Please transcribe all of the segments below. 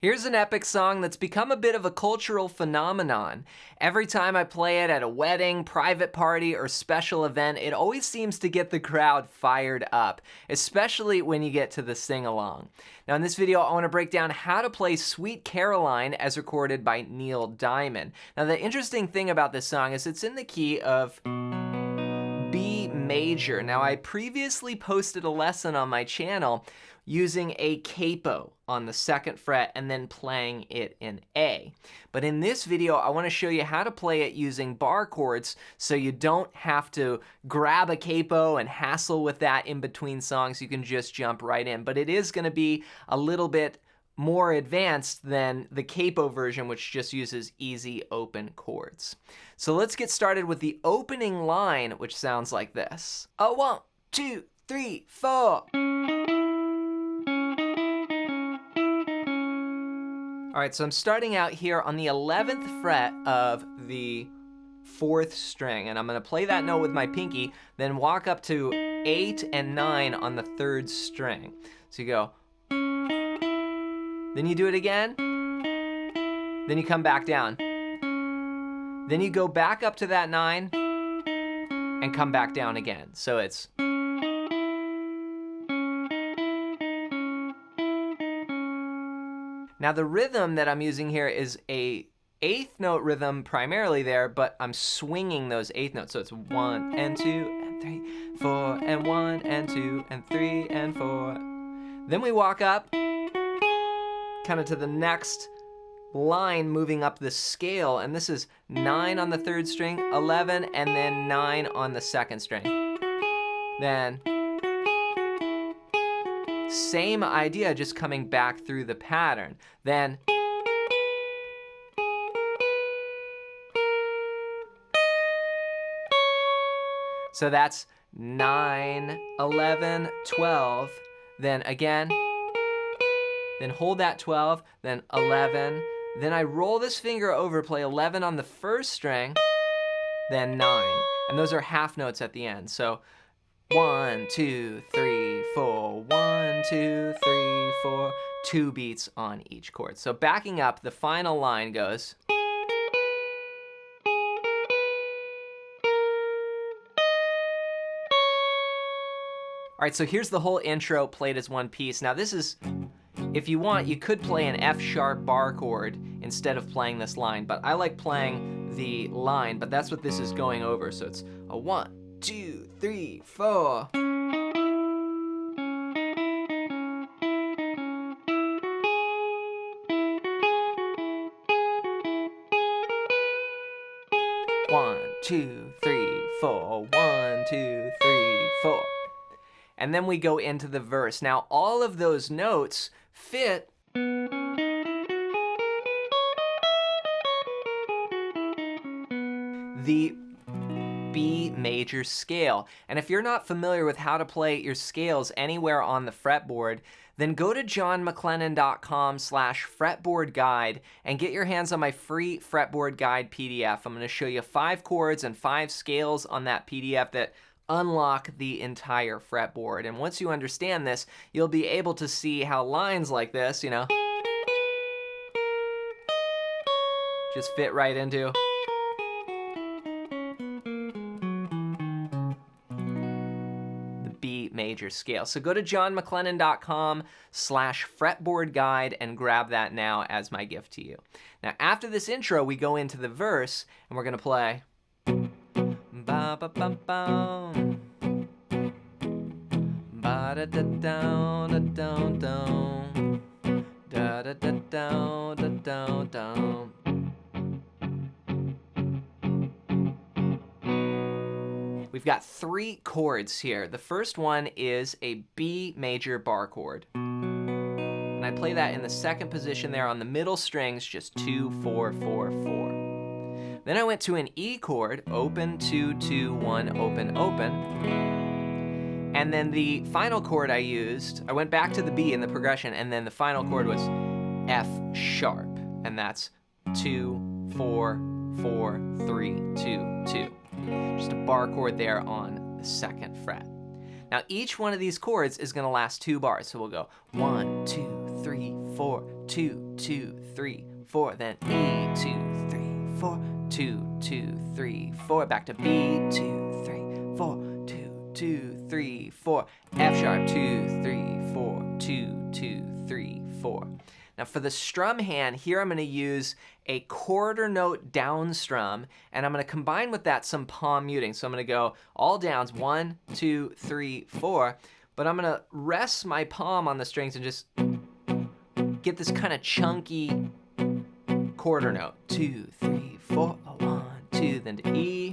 Here's an epic song that's become a bit of a cultural phenomenon. Every time I play it at a wedding, private party, or special event, it always seems to get the crowd fired up, especially when you get to the sing-along. Now in this video, I want to break down how to play Sweet Caroline as recorded by Neil Diamond. Now the interesting thing about this song is it's in the key of B major. Now I previously posted a lesson on my channel using a capo on the 2nd fret and then playing it in A. But in this video, I want to show you how to play it using bar chords so you don't have to grab a capo and hassle with that in between songs. You can just jump right in. But it is going to be a little bit more advanced than the capo version, which just uses easy open chords. So let's get started with the opening line, which sounds like this. 1, 2, 3, 4. All right, so I'm starting out here on the 11th fret of the 4th string, and I'm gonna play that note with my pinky, then walk up to 8 and 9 on the 3rd string. So you go, then you do it again, then you come back down. Then you go back up to that 9 and come back down again. So it's now the rhythm that I'm using here is a 8th note rhythm primarily there, but I'm swinging those 8th notes. So it's 1 and 2 and 3, 4 and 1 and 2 and 3 and 4. Then we walk up kind of to the next line moving up the scale, and this is 9 on the 3rd string, 11, and then 9 on the 2nd string. Then same idea, just coming back through the pattern. Then so that's 9, 11, 12, then again, then hold that 12, then 11, then I roll this finger over, play 11 on the 1st string, then 9. And those are half notes at the end. So 1, 2, 3, 4, 1, 2, 3, 4, 2 beats on each chord. So backing up, the final line goes. All right, so here's the whole intro played as one piece. Now this is, if you want, you could play an F sharp bar chord instead of playing this line, but I like playing the line, but that's what this is going over. So it's a 1, 2, 3, 4. One, 2, 3, 4. 1, 2, 3, 4. And then we go into the verse. Now all of those notes fit the B major scale. And if you're not familiar with how to play your scales anywhere on the fretboard, then go to johnmcclennan.com/fretboard guide and get your hands on my free fretboard guide PDF. I'm going to show you 5 chords and 5 scales on that PDF that unlock the entire fretboard. And once you understand this, you'll be able to see how lines like this, you know, just fit right into the B major scale. So go to johnmcclennan.com/fretboard guide and grab that now as my gift to you. Now after this intro, we go into the verse and we're gonna play ba ba ba bum, ba da da down da down down, da da da down da down down. We've got 3 chords here. The first one is a B major bar chord, and I play that in the 2nd position there on the middle strings, just 2, 4, 4, 4. Then I went to an E chord, open, 2, 2, 1, open, open. And then the final chord I used, I went back to the B in the progression, and then the final chord was F sharp. And that's 2, 4, 4, 3, 2, 2. Just a bar chord there on the 2nd fret. Now each one of these chords is gonna last 2 bars. So we'll go 1, 2, 3, 4, 2, 2, 3, 4. Then E, 2, 3, 4. 2, 2, 3, 4. Back to B, 2, 3, 4. 2, 2, 3, 4. F sharp, 2, 3, 4. 2, 2, 3, 4. Now for the strum hand, here I'm going to use a quarter note down strum, and I'm going to combine with that some palm muting. So I'm going to go all downs, 1, 2, 3, 4, but I'm going to rest my palm on the strings and just get this kind of chunky quarter note. 2, 3, 4, 1, 2, then to E.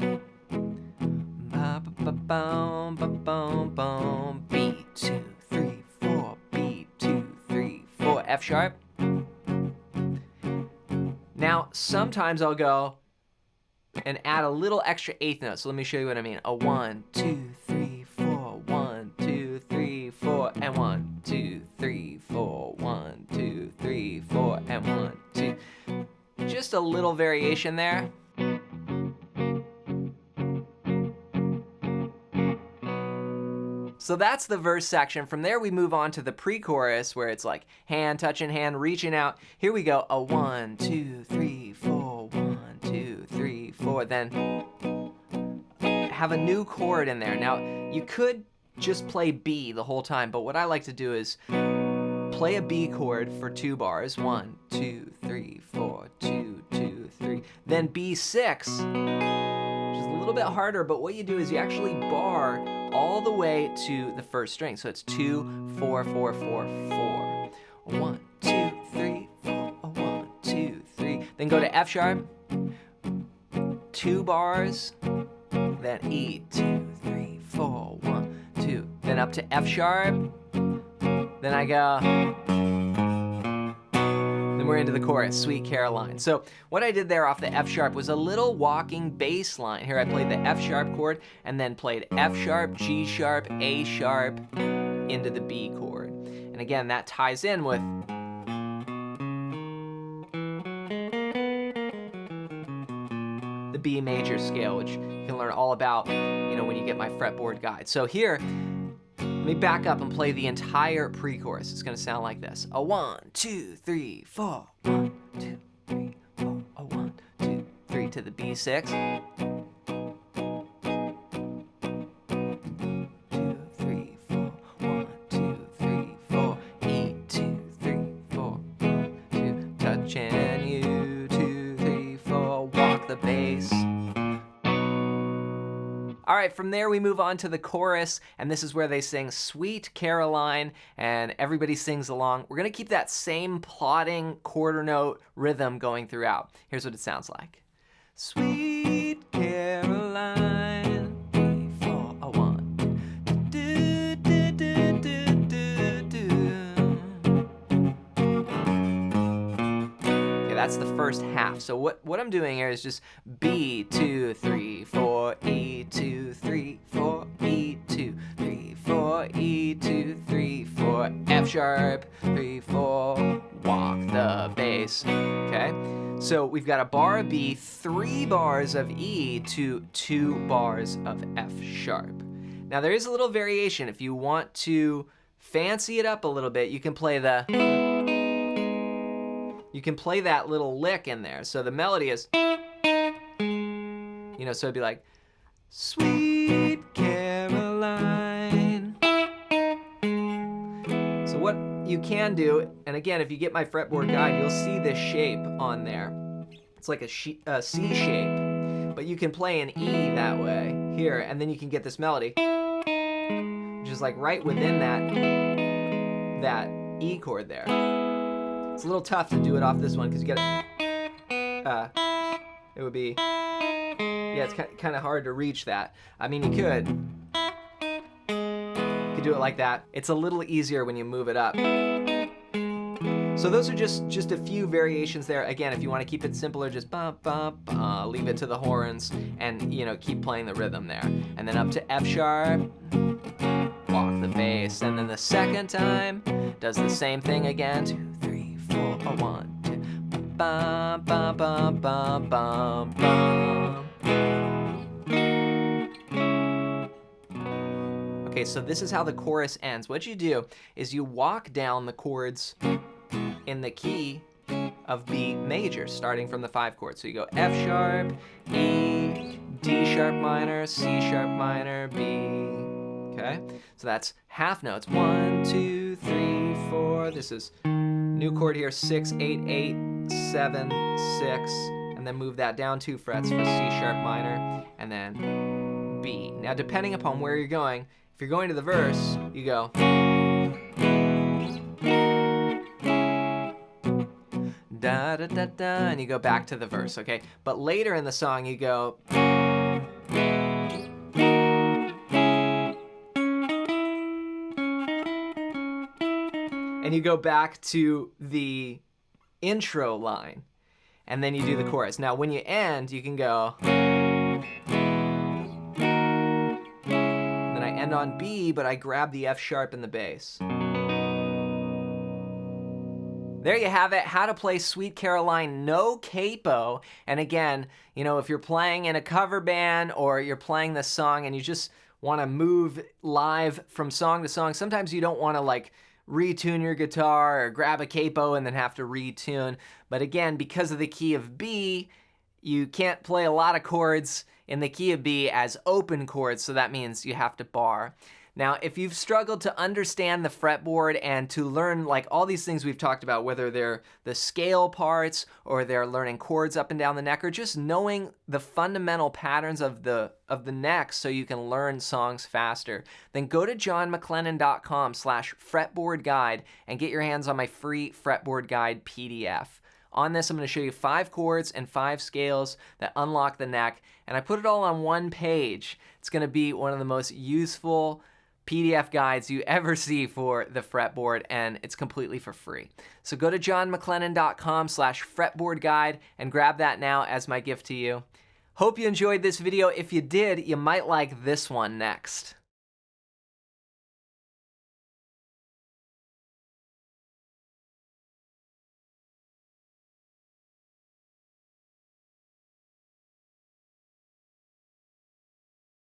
Ba, ba, ba, boom, ba, boom, boom. B, 2, 3, 4. B, 2, 3, 4. F sharp. Now, sometimes I'll go and add a little extra eighth note. So let me show you what I mean. A 1, 2, 3, 4. 1, 2, 3, 4. And 1, 2, 3, 4. 1, 2, 3, 4. And 1, 2. Just a little variation there. So that's the verse section. From there we move on to the pre-chorus where it's like hand touching hand, reaching out. Here we go. A 1, 2, 3, 4. 1, 2, 3, 4. Then have a new chord in there. Now you could just play B the whole time, but what I like to do is play a B chord for 2 bars. 1, 2, 3, 4. 2, 2, 3. Then B6, which is a little bit harder, but what you do is you actually bar all the way to the first string. So it's 2, 4, 4, 4, 4. 1, 2, 3, 4. 1, 2, 3. Then go to F sharp, 2 bars, then E, 2, 3, 4, 1, 2. Then up to F sharp. Then I go. Then we're into the chorus, Sweet Caroline. So what I did there off the F sharp was a little walking bass line. Here I played the F sharp chord and then played F sharp, G sharp, A sharp into the B chord. And again, that ties in with the B major scale, which you can learn all about, when you get my fretboard guide. So here, let me back up and play the entire pre-chorus. It's gonna sound like this. A 1, 2, 3, 4. 1, 2, 3, 4. A 1, 2, 3 to the B6. 2, 3, 4. 1, 2, 3, 4. E, 2, 3, 4. 1, 2, touching you. 2, 3, 4. Walk the bass. All right, from there we move on to the chorus, and this is where they sing Sweet Caroline, and everybody sings along. We're gonna keep that same plodding quarter note rhythm going throughout. Here's what it sounds like. Sweet Caroline, 3, 4, a 1. Do, do, do, do, do, do. Okay, that's the first half. So what I'm doing here is just B, 2, 3, 4, E, 2, 3, 4, E, 2, 3, 4, E, 2, 3, 4, F sharp, 3, 4, walk the bass. Okay, so we've got a bar of B, 3 bars of E to 2 bars of F sharp. Now there is a little variation. If you want to fancy it up a little bit, you can play that little lick in there. So the melody is, so it'd be like, Sweet Caroline. So what you can do, and again, if you get my fretboard guide, you'll see this shape on there. It's like a C shape, but you can play an E that way here, and then you can get this melody, which is like right within that E chord there. It's a little tough to do it off this one because you get it would be, it's kind of hard to reach that. I mean, you could do it like that. It's a little easier when you move it up. So those are just a few variations there. Again, if you want to keep it simpler, just leave it to the horns and keep playing the rhythm there. And then up to F sharp, walk the bass. And then the second time does the same thing again. 2, 3, 4, 1, 2. Bum, bum, bum, bum, bum, bum. Okay, so this is how the chorus ends. What you do is you walk down the chords in the key of B major, starting from the 5 chords. So you go F sharp, E, D sharp minor, C sharp minor, B. Okay? So that's half notes. 1, 2, 3, 4. This is new chord here, 6, 8, 8, 7, 6. And then move that down 2 frets for C sharp minor, and then B. Now, depending upon where you're going, if you're going to the verse, you go da da da da, and you go back to the verse, okay? But later in the song, you go and you go back to the intro line, and then you do the chorus. Now, when you end, you can go, then I end on B, but I grab the F sharp in the bass. There you have it, how to play Sweet Caroline no capo. And again, you know, if you're playing in a cover band or you're playing this song and you just want to move live from song to song, sometimes you don't want to like retune your guitar or grab a capo and then have to retune. But again, because of the key of B, you can't play a lot of chords in the key of B as open chords, so that means you have to bar. Now, if you've struggled to understand the fretboard and to learn like all these things we've talked about, whether they're the scale parts or they're learning chords up and down the neck, or just knowing the fundamental patterns of the neck so you can learn songs faster, then go to johnmcclennan.com/fretboard guide and get your hands on my free fretboard guide PDF. On this, I'm going to show you 5 chords and 5 scales that unlock the neck, and I put it all on one page. It's going to be one of the most useful PDF guides you ever see for the fretboard, and it's completely for free. So go to johnmcclennan.com/fretboard guide and grab that now as my gift to you. Hope you enjoyed this video. If you did, you might like this one next.